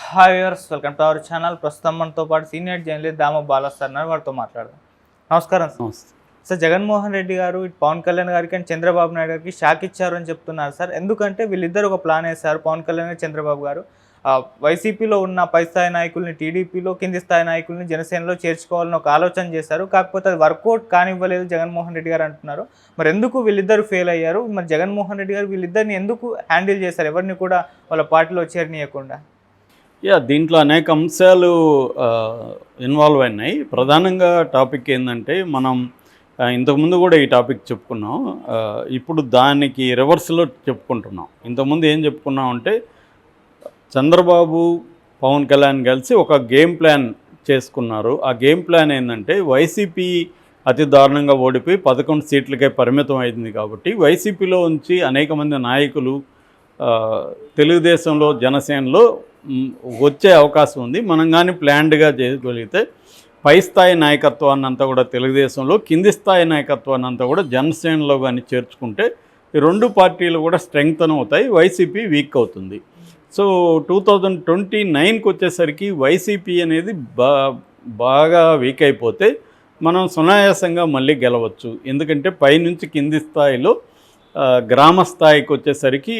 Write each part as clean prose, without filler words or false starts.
Hi viewers, welcome to our channel. ప్రస్తుతం మనతో పాటు సీనియర్ జర్నలిస్ట్ దామ బాలస్ అన్నారు, వారితో మాట్లాడదాం. నమస్కారం సార్. సార్, జగన్మోహన్ రెడ్డి గారు ఇటు పవన్ కళ్యాణ్ గారికి అండ్ చంద్రబాబు నాయుడు గారికి షాక్ ఇచ్చారు అని చెప్తున్నారు సార్. ఎందుకంటే వీళ్ళిద్దరు ఒక ప్లాన్ వేశారు, పవన్ కళ్యాణ్ గారు చంద్రబాబు గారు. వైసీపీలో ఉన్న పై స్థాయి నాయకుల్ని టీడీపీలో, కింది స్థాయి నాయకుల్ని జనసేనలో చేర్చుకోవాలని ఒక ఆలోచన చేశారు. కాకపోతే అది వర్కౌట్ కానివ్వలేదు జగన్మోహన్ రెడ్డి గారు అంటున్నారు. మరి ఎందుకు వీళ్ళిద్దరు ఫెయిల్ అయ్యారు? మరి జగన్మోహన్ రెడ్డి గారు వీళ్ళిద్దరిని ఎందుకు హ్యాండిల్ చేశారు, ఎవరిని కూడా వాళ్ళ పార్టీలో చేరనీయకుండా? దీంట్లో అనేక అంశాలు ఇన్వాల్వ్ అయినాయి. ప్రధానంగా టాపిక్ ఏంటంటే, మనం ఇంతకుముందు కూడా ఈ టాపిక్ చెప్పుకున్నాం. ఇప్పుడు దానికి రివర్స్లో చెప్పుకుంటున్నాం. ఇంతకుముందు ఏం చెప్పుకున్నాం అంటే, చంద్రబాబు పవన్ కళ్యాణ్ కలిసి ఒక గేమ్ ప్లాన్ చేసుకున్నారు. ఆ గేమ్ ప్లాన్ ఏంటంటే, వైసీపీ అతి దారుణంగా ఓడిపోయి 11 సీట్లకే పరిమితం అయింది కాబట్టి వైసీపీలో ఉంచి అనేక మంది నాయకులు తెలుగుదేశంలో, జనసేనలో వచ్చే అవకాశం ఉంది. మనం కానీ ప్లాన్డ్గా చేయగలిగితే పై స్థాయి నాయకత్వాన్ని అంతా కూడా తెలుగుదేశంలో, కింది స్థాయి నాయకత్వాన్ని అంతా కూడా జనసేనలో కానీ చేర్చుకుంటే ఈ రెండు పార్టీలు కూడా స్ట్రెంగ్తన్ అవుతాయి, వైసీపీ వీక్ అవుతుంది. సో 2029కి వచ్చేసరికి వైసీపీ అనేది బాగా వీక్ అయిపోతే మనం సునాయాసంగా మళ్ళీ గెలవచ్చు. ఎందుకంటే పైనుంచి కింది స్థాయిలో గ్రామ స్థాయికి వచ్చేసరికి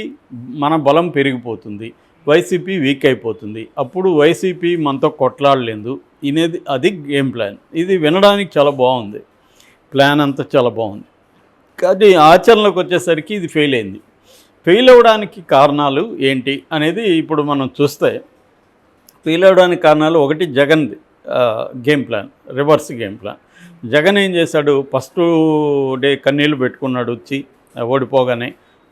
మన బలం పెరిగిపోతుంది, వైసీపీ వీక్ అయిపోతుంది. అప్పుడు వైసీపీ మనతో కొట్లాడలేదు. అది గేమ్ ప్లాన్. ఇది వినడానికి చాలా బాగుంది, ప్లాన్ అంతా చాలా బాగుంది. కానీ ఆచరణలోకి వచ్చేసరికి ఇది ఫెయిల్ అయింది. ఫెయిల్ అవ్వడానికి కారణాలు ఏంటి అనేది ఇప్పుడు మనం చూస్తే, ఫెయిల్ అవ్వడానికి కారణాలు ఒకటి Jagan game plan, reverse game plan. Jagan ఏం చేశాడు, ఫస్ట్ డే కన్నీళ్ళు పెట్టుకున్నాడు వచ్చి ఓడిపోగానే.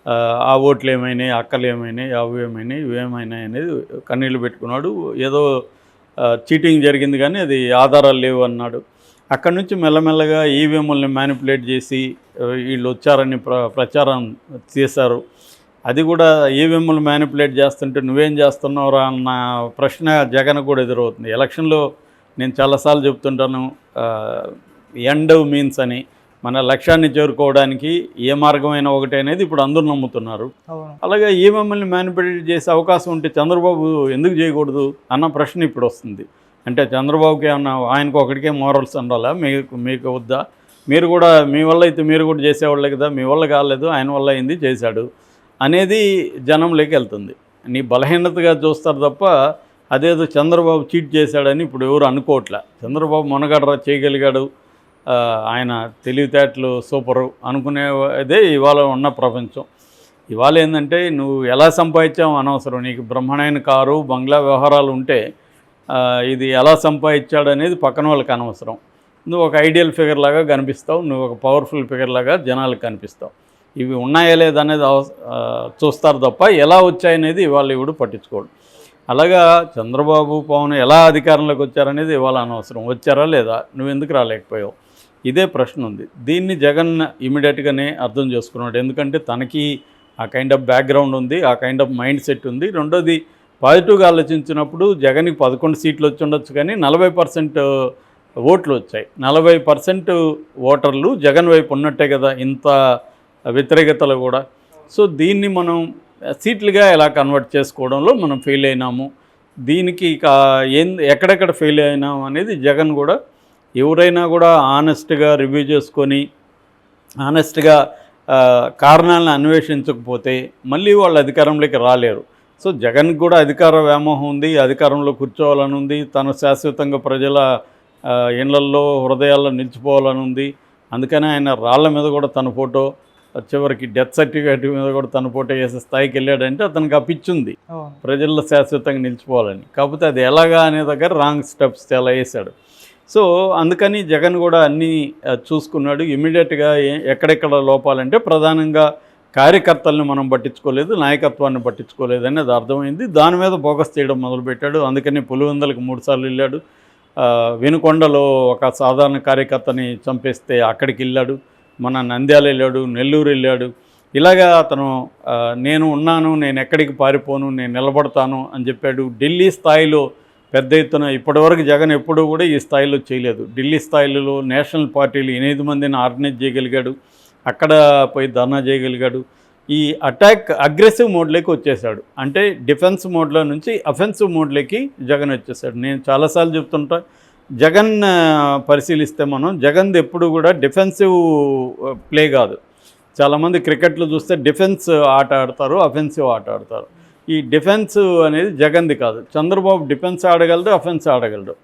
ఆ ఓట్లు ఏమైనాయి, అక్కలు ఏమైనాయి, అవి ఏమైనాయి, ఇవేమైనాయి అనేది కన్నీళ్ళు పెట్టుకున్నాడు. ఏదో చీటింగ్ జరిగింది కానీ అది ఆధారాలు లేవు అన్నాడు. అక్కడి నుంచి మెల్లమెల్లగా ఈవీఎంలని మ్యానిపులేట్ చేసి వీళ్ళు వచ్చారని ప్రచారం చేశారు. అది కూడా ఈవీఎంలు మ్యానిపులేట్ చేస్తుంటే నువ్వేం చేస్తున్నావురా అన్న ప్రశ్న జగన్ కూడా ఎదురవుతుంది. ఎలక్షన్లో నేను చాలాసార్లు చెప్తుంటాను, ఎండ్ మీన్స్ అని. మన లక్ష్యాన్ని చేరుకోవడానికి ఏ మార్గమైనా ఒకటి అనేది ఇప్పుడు అందరూ నమ్ముతున్నారు. అలాగే ఈవీఎంని మ్యానిపులేట్ చేసే అవకాశం ఉంటే చంద్రబాబు ఎందుకు చేయకూడదు అన్న ప్రశ్న ఇప్పుడు వస్తుంది. అంటే చంద్రబాబుకి ఏమన్నా, ఆయనకు ఒకటికే మోరల్స్ ఉండాలా, మీకు వద్దా? మీరు కూడా మీ వల్ల అయితే మీరు కూడా చేసేవాళ్ళే కదా, మీ వల్ల కాలేదు, ఆయన వల్ల అయింది చేశాడు అనేది జనంలోకి వెళ్తుంది. నీ బలహీనతగా చూస్తారు తప్ప అదేదో చంద్రబాబు చీట్ చేశాడని ఇప్పుడు ఎవరు అనుకోవట్లే. చంద్రబాబు మొనగడరా చేయగలిగాడు, ఆయన తెలివితేటలు సూపరు అనుకునేదే ఇవాళ ఉన్న ప్రపంచం. ఇవాళ ఏంటంటే, నువ్వు ఎలా సంపాదించావు అనవసరం. నీకు బ్రహ్మాండమైన కారు, బంగ్లా వ్యవహారాలు ఉంటే ఇది ఎలా సంపాదించాడు అనేది పక్కన వాళ్ళకి అనవసరం. నువ్వు ఒక ఐడియల్ ఫిగర్ లాగా కనిపిస్తావు, నువ్వు ఒక పవర్ఫుల్ ఫిగర్ లాగా జనాలకు కనిపిస్తావు. ఇవి ఉన్నాయా లేదనేది చూస్తారు తప్ప ఎలా వచ్చాయనేది ఇవాళ ఇవిడు పట్టించుకోడు. అలాగా చంద్రబాబు పవన్ ఎలా అధికారంలోకి వచ్చారనేది ఇవాళ అనవసరం. వచ్చారా లేదా, నువ్వు ఎందుకు రాలేకపోయావు, ఇదే ప్రశ్న ఉంది. దీన్ని జగన్ ఇమీడియట్గానే అర్థం చేసుకున్నాడు. ఎందుకంటే తనకి ఆ కైండ్ ఆఫ్ బ్యాక్గ్రౌండ్ ఉంది, ఆ కైండ్ ఆఫ్ మైండ్ సెట్ ఉంది. రెండోది, పాజిటివ్గా ఆలోచించినప్పుడు జగన్కి 11 సీట్లు వచ్చి ఉండొచ్చు, కానీ 40% ఓట్లు వచ్చాయి. 40% ఓటర్లు జగన్ వైపు ఉన్నట్టే కదా, ఇంత వ్యతిరేకతలు కూడా. సో దీన్ని మనం సీట్లుగా ఎలా కన్వర్ట్ చేసుకోవడంలో మనం ఫెయిల్ అయినాము. దీనికి ఎక్కడెక్కడ ఫెయిల్ అయినాము అనేది జగన్ కూడా, ఎవరైనా కూడా ఆనెస్ట్గా రివ్యూ చేసుకొని ఆనెస్ట్గా కారణాలను అన్వేషించకపోతే మళ్ళీ వాళ్ళు అధికారంలోకి రాలేరు. సో జగన్కి కూడా అధికార వ్యామోహం ఉంది, అధికారంలో కూర్చోవాలని ఉంది, తను శాశ్వతంగా ప్రజల ఇళ్లల్లో, హృదయాల్లో నిలిచిపోవాలని ఉంది. అందుకనే ఆయన రాళ్ల మీద కూడా తన ఫోటో, చివరికి డెత్ సర్టిఫికేట్ మీద కూడా తన ఫోటో వేసే స్థాయికి వెళ్ళాడంటే అతనికి ఆ పిచ్చుంది, ప్రజల్లో శాశ్వతంగా నిలిచిపోవాలని. కాకపోతే అది ఎలాగా అనే దగ్గర రాంగ్ స్టెప్స్ చాలా వేశాడు. సో అందుకని జగన్ కూడా అన్నీ చూసుకున్నాడు. ఇమీడియట్గా ఎక్కడెక్కడ లోపాలంటే, ప్రధానంగా కార్యకర్తలను మనం పట్టించుకోలేదు, నాయకత్వాన్ని పట్టించుకోలేదు అనేది అర్థమైంది. దాని మీద ఫోకస్ చేయడం మొదలుపెట్టాడు. అందుకని పులివెందులకు 3 సార్లు వెళ్ళాడు. వినుకొండలో ఒక సాధారణ కార్యకర్తని చంపేస్తే అక్కడికి వెళ్ళాడు. మన నంద్యాల వెళ్ళాడు, నెల్లూరు వెళ్ళాడు. ఇలాగా అతను నేను ఉన్నాను, నేను ఎక్కడికి పారిపోను, నేను నిలబడతాను అని చెప్పాడు. ఢిల్లీ స్థాయిలో పెద్ద ఎత్తున ఇప్పటివరకు జగన్ ఎప్పుడూ కూడా ఈ స్థాయిలో చేయలేదు. ఢిల్లీ స్థాయిలో నేషనల్ పార్టీలు 8 మందిని ఆర్గనైజ్ చేయగలిగాడు, అక్కడ పోయి ధర్నా చేయగలిగాడు. ఈ అటాక్ అగ్రెసివ్ మోడ్లోకి వచ్చేసాడు. అంటే డిఫెన్స్ మోడ్లో నుంచి అఫెన్సివ్ మోడ్లోకి జగన్ వచ్చేసాడు. నేను చాలాసార్లు చెప్తుంటా, జగన్ పరిశీలిస్తే మనం జగన్ది ఎప్పుడు కూడా డిఫెన్సివ్ ప్లే కాదు. చాలామంది క్రికెట్లో చూస్తే డిఫెన్స్ ఆట ఆడతారు, అఫెన్సివ్ ఆట ఆడతారు. ఈ డిఫెన్స్ అనేది జగన్ది కాదు. చంద్రబాబు డిఫెన్స్ ఆడగలడు, అఫెన్స్ ఆడగలడు.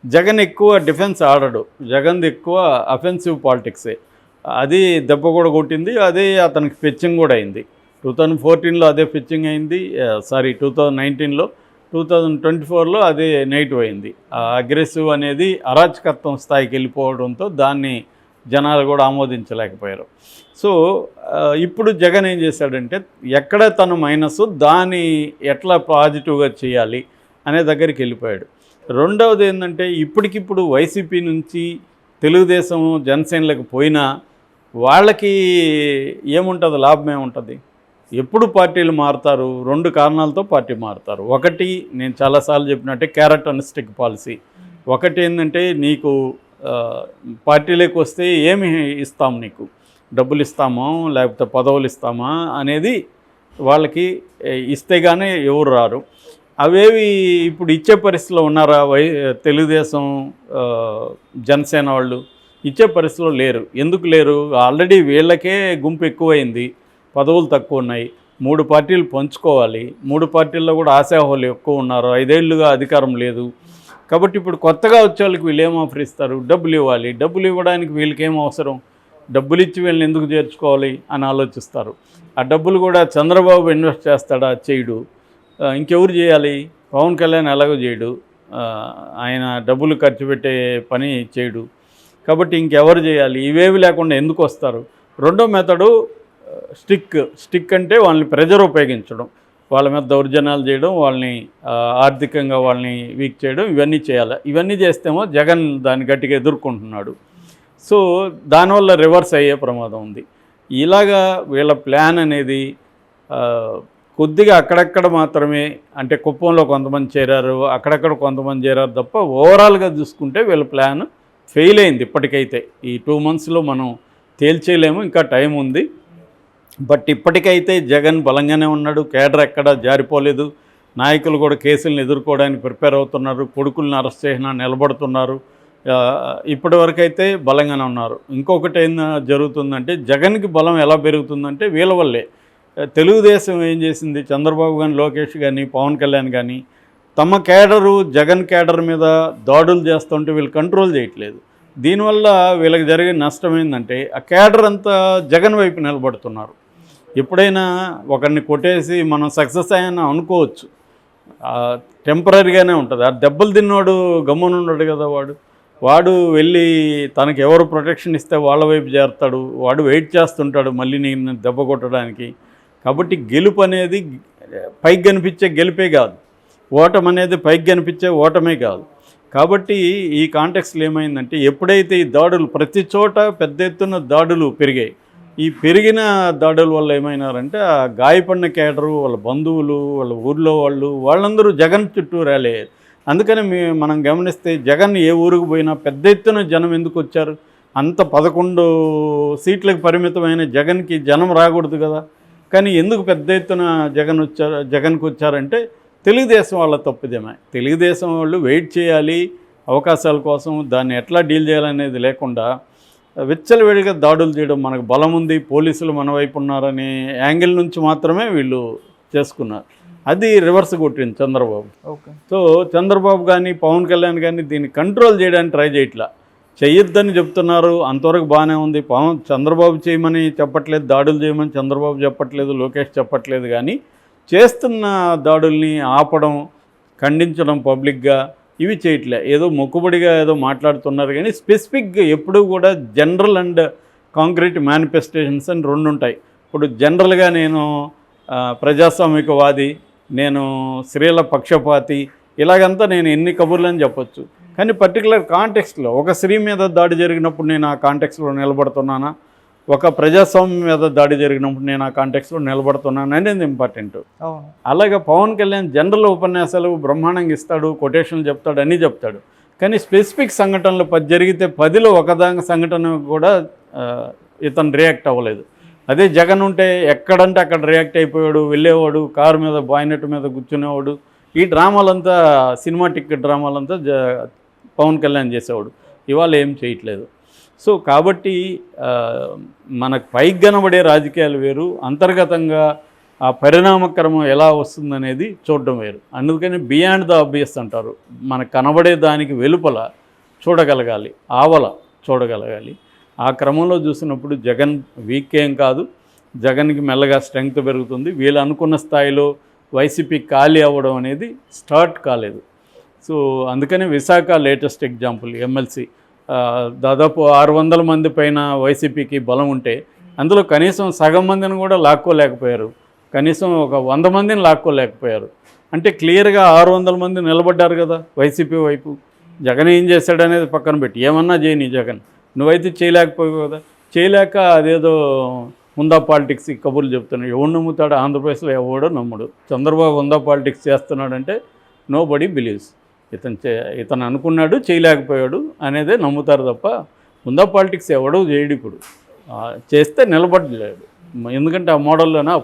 జగన్ ఎక్కువ డిఫెన్స్ ఆడడు, జగన్ది ఎక్కువ అఫెన్సివ్ పాలిటిక్సే. అది దెబ్బ కూడా కొట్టింది, అదే అతనికి పిచ్చింగ్ కూడా అయింది. 2014లో అదే పిచ్చింగ్ అయింది, 2019లో, 2024లో అదే నెగిటివ్ అయింది. అగ్రెసివ్ అనేది అరాచకత్వం స్థాయికి వెళ్ళిపోవడంతో దాన్ని జనాలు కూడా ఆమోదించలేకపోయారు. సో ఇప్పుడు జగన్ ఏం చేశాడంటే ఎక్కడ తన మైనస్ దాన్ని ఎట్లా పాజిటివ్గా చేయాలి అనే దగ్గరికి వెళ్ళిపోయాడు. రెండవది ఏంటంటే ఇప్పటికిప్పుడు వైసీపీ నుంచి తెలుగుదేశం జనసేనలకు పోయినా వాళ్ళకి ఏముంటుంది, లాభం ఏముంటుంది? ఎప్పుడు పార్టీలు మారుతారు? రెండు కారణాలతో పార్టీ మారుతారు. ఒకటి, నేను చాలాసార్లు చెప్పినట్టే క్యారెట్ అండ్ స్టిక్ పాలసీ. ఒకటి ఏంటంటే నీకు పార్టీలోకి వస్తే ఏమి ఇస్తాం, నీకు డబ్బులు ఇస్తామా లేకపోతే పదవులు ఇస్తామా అనేది వాళ్ళకి ఇస్తే కానీ ఎవరు రారు. అవేవి ఇప్పుడు ఇచ్చే పరిస్థితిలో ఉన్నారా తెలుగుదేశం జనసేన వాళ్ళు? ఇచ్చే పరిస్థితిలో లేరు. ఎందుకు లేరు? ఆల్రెడీ వీళ్ళకే గుంపు ఎక్కువైంది, పదవులు తక్కువ ఉన్నాయి, 3 పార్టీలు పంచుకోవాలి, 3 పార్టీల్లో కూడా ఆశాహోలు ఎక్కువ ఉన్నారు, 5 ఏళ్ళుగా అధికారం లేదు. కాబట్టి ఇప్పుడు కొత్తగా వచ్చే వాళ్ళకి వీళ్ళు ఏం ఆఫర్ ఇస్తారు? డబ్బులు ఇవ్వాలి. డబ్బులు ఇవ్వడానికి వీళ్ళకి ఏం అవసరం? డబ్బులు ఇచ్చి వీళ్ళని ఎందుకు చేర్చుకోవాలి అని ఆలోచిస్తారు. ఆ డబ్బులు కూడా చంద్రబాబు ఇన్వెస్ట్ చేస్తాడా? చేయడు. ఇంకెవరు చేయాలి? పవన్ కళ్యాణ్ ఎలాగో చేయడు, ఆయన డబ్బులు ఖర్చు పెట్టే పని చేయడు. కాబట్టి ఇంకెవరు చేయాలి? ఇవేవి లేకుండా ఎందుకు వస్తారు? రెండో మెథడు స్టిక్ అంటే వాళ్ళని ప్రెజర్ ఉపయోగించడం, వాళ్ళ మీద దౌర్జన్యాలు చేయడం, వాళ్ళని ఆర్థికంగా వాళ్ళని వీక్ చేయడం, ఇవన్నీ చేయాలి. ఇవన్నీ చేస్తేమో జగన్ దాన్ని గట్టిగా ఎదుర్కొంటున్నాడు. సో దానివల్ల రివర్స్ అయ్యే ప్రమాదం ఉంది. ఇలాగా వీళ్ళ ప్లాన్ అనేది కొద్దిగా అక్కడక్కడ మాత్రమే, అంటే కుప్పంలో కొంతమంది చేరారు, అక్కడక్కడ కొంతమంది చేరారు తప్ప ఓవరాల్గా చూసుకుంటే వీళ్ళ ప్లాన్ ఫెయిల్ అయింది ఇప్పటికైతే. ఈ 2 monthsలో మనం తేల్చేయలేము, ఇంకా టైం ఉంది. బట్ ఇప్పటికైతే జగన్ బలంగానే ఉన్నాడు, కేడర్ ఎక్కడా జారిపోలేదు. నాయకులు కూడా కేసులను ఎదుర్కోవడానికి ప్రిపేర్ అవుతున్నారు, కొడుకులను అరెస్ట్ చేసినా నిలబడుతున్నారు. ఇప్పటి వరకు అయితే బలంగానే ఉన్నారు. ఇంకొకటి ఏం జరుగుతుందంటే జగన్కి బలం ఎలా పెరుగుతుందంటే వీళ్ళ వల్లే. తెలుగుదేశం ఏం చేసింది, చంద్రబాబు కానీ, లోకేష్ కానీ, పవన్ కళ్యాణ్ కానీ తమ కేడరు జగన్ కేడర్ మీద దాడులు చేస్తుంటే వీళ్ళు కంట్రోల్ చేయట్లేదు. దీనివల్ల వీళ్ళకి జరిగే నష్టం ఏంటంటే ఆ కేడర్ అంతా జగన్ వైపు నిలబడుతున్నారు. ఎప్పుడైనా ఒకరిని కొట్టేసి మనం సక్సెస్ అయ్యాను అనుకోవచ్చు, టెంపరీగానే ఉంటుంది. ఆ దెబ్బలు తిన్నోడు గమ్మునున్నాడు కదా, వాడు వెళ్ళి తనకి ఎవరు ప్రొటెక్షన్ ఇస్తే వాళ్ళ వైపు చేరుతాడు, వాడు వెయిట్ చేస్తుంటాడు మళ్ళీ నేను దెబ్బ కొట్టడానికి. కాబట్టి గెలుపు అనేది పైకి కనిపించే గెలుపే కాదు, ఓటమి అనేది పైకి కనిపించే ఓటమే కాదు. కాబట్టి ఈ కాంటెక్స్లో ఏమైందంటే ఎప్పుడైతే ఈ దాడులు ప్రతి చోట పెద్ద ఎత్తున దాడులు పెరిగాయి, ఈ పెరిగిన దాడుల వల్ల ఏమైనారంటే ఆ గాయపడిన కేడరు, వాళ్ళ బంధువులు, వాళ్ళ ఊర్లో వాళ్ళందరూ జగన్ చుట్టూ ర్యాలయ్యారు. అందుకని మనం గమనిస్తే జగన్ ఏ ఊరికి పోయినా పెద్ద ఎత్తున జనం ఎందుకు వచ్చారు? అంత 11 సీట్లకు పరిమితమైన జగన్కి జనం రాకూడదు కదా, కానీ ఎందుకు పెద్ద ఎత్తున జగన్కి వచ్చారంటే తెలుగుదేశం వాళ్ళ తప్పిదమే. తెలుగుదేశం వాళ్ళు వెయిట్ చేయాలి అవకాశాల కోసం, దాన్ని ఎట్లా డీల్ చేయాలనేది లేకుండా విచ్చలవిడిగా దాడులు చేయడం, మనకు బలం ఉంది, పోలీసులు మన వైపు ఉన్నారనే యాంగిల్ నుంచి మాత్రమే వీళ్ళు చేసుకున్నారు. అది రివర్స్ కొట్టింది చంద్రబాబు. ఓకే. సో చంద్రబాబు కానీ పవన్ కళ్యాణ్ కానీ దీన్ని కంట్రోల్ చేయడానికి ట్రై చేయట్లా, చెయ్యొద్దని చెప్తున్నారు, అంతవరకు బాగానే ఉంది. చంద్రబాబు చేయమని చెప్పట్లేదు, దాడులు చేయమని చంద్రబాబు చెప్పట్లేదు, లోకేష్ చెప్పట్లేదు. కానీ చేస్తున్న దాడుల్ని ఆపడం, ఖండించడం పబ్లిక్గా ఇవి చేయట్లే. ఏదో మొక్కుబడిగా ఏదో మాట్లాడుతున్నారు కానీ స్పెసిఫిక్గా ఎప్పుడూ కూడా జనరల్ అండ్ కాంక్రీట్ మేనిఫెస్టేషన్స్ అని 2 ఉంటాయి. ఇప్పుడు జనరల్గా నేను ప్రజాస్వామికవాది, నేను స్త్రీల పక్షపాతి, ఇలాగంతా నేను ఎన్ని కబుర్లు అని చెప్పొచ్చు. కానీ పర్టికులర్ కాంటెక్స్ట్లో ఒక స్త్రీ మీద దాడి జరిగినప్పుడు నేను ఆ కాంటెక్స్లో నిలబడుతున్నానా, ఒక ప్రజాస్వామ్యం మీద దాడి జరిగినప్పుడు నేను ఆ కాంటెక్స్లో నిలబడుతున్నాను అనేది ఇంపార్టెంట్. అలాగే పవన్ కళ్యాణ్ జనరల్ ఉపన్యాసాలు బ్రహ్మాండంగా ఇస్తాడు, కొటేషన్లు చెప్తాడు, అన్నీ చెప్తాడు. కానీ స్పెసిఫిక్ సంఘటనలు 10 జరిగితే 10లో ఒకదాని సంఘటన కూడా ఇతను రియాక్ట్ అవ్వలేదు. అదే జగన్ ఉంటే ఎక్కడంటే అక్కడ రియాక్ట్ అయిపోయాడు, వెళ్ళేవాడు, కారు మీద బాయినెట్ మీద కూర్చునేవాడు. ఈ డ్రామాలంతా సినిమాటిక్ డ్రామాలంతా పవన్ కళ్యాణ్ చేసేవాడు. ఇవాళ ఏం చేయట్లేదు. సో కాబట్టి మనకు పైకి కనబడే రాజకీయాలు వేరు, అంతర్గతంగా ఆ పరిణామక్రమం ఎలా వస్తుందనేది చూడడం వేరు. అందుకని బియాండ్ ద ఆబ్వియస్ అంటారు. మనకు కనబడే దానికి వెలుపల చూడగలగాలి, ఆవల చూడగలగాలి. ఆ క్రమంలో చూసినప్పుడు జగన్ వీక్ ఏం కాదు, జగన్కి మెల్లగా స్ట్రెంగ్త్ పెరుగుతుంది. వీళ్ళు అనుకున్న స్థాయిలో వైసీపీ ఖాళీ అవ్వడం అనేది స్టార్ట్ కాలేదు. సో అందుకని విశాఖ లేటెస్ట్ ఎగ్జాంపుల్. ఎమ్మెల్సీ దాదాపు 600 మంది పైన వైసీపీకి బలం ఉంటే అందులో కనీసం సగం మందిని కూడా లాక్కోలేకపోయారు, కనీసం ఒక 100 మందిని లాక్కోలేకపోయారు. అంటే క్లియర్గా 600 మంది నిలబడ్డారు కదా వైసీపీ వైపు. జగన్ ఏం చేశాడనేది పక్కన పెట్టి, ఏమన్నా చేయని జగన్, నువ్వైతే చేయలేకపోయావు కదా. చేయలేక అదేదో ఉందా పాలిటిక్స్ కబుర్లు చెప్తున్నాడు. ఎవడు నమ్ముతాడు? ఆంధ్రప్రదేశ్లో ఎవడో నమ్ముడు. చంద్రబాబు ఉందా పాలిటిక్స్ చేస్తున్నాడంటే నో బడీ బిలీవ్స్. ఇతను అనుకున్నాడు, చేయలేకపోయాడు అనేదే నమ్ముతారు తప్ప ఉందా పాలిటిక్స్ ఎవడో చేయడు. ఇప్పుడు చేస్తే నిలబడలేడు. ఎందుకంటే ఆ మోడల్లోనే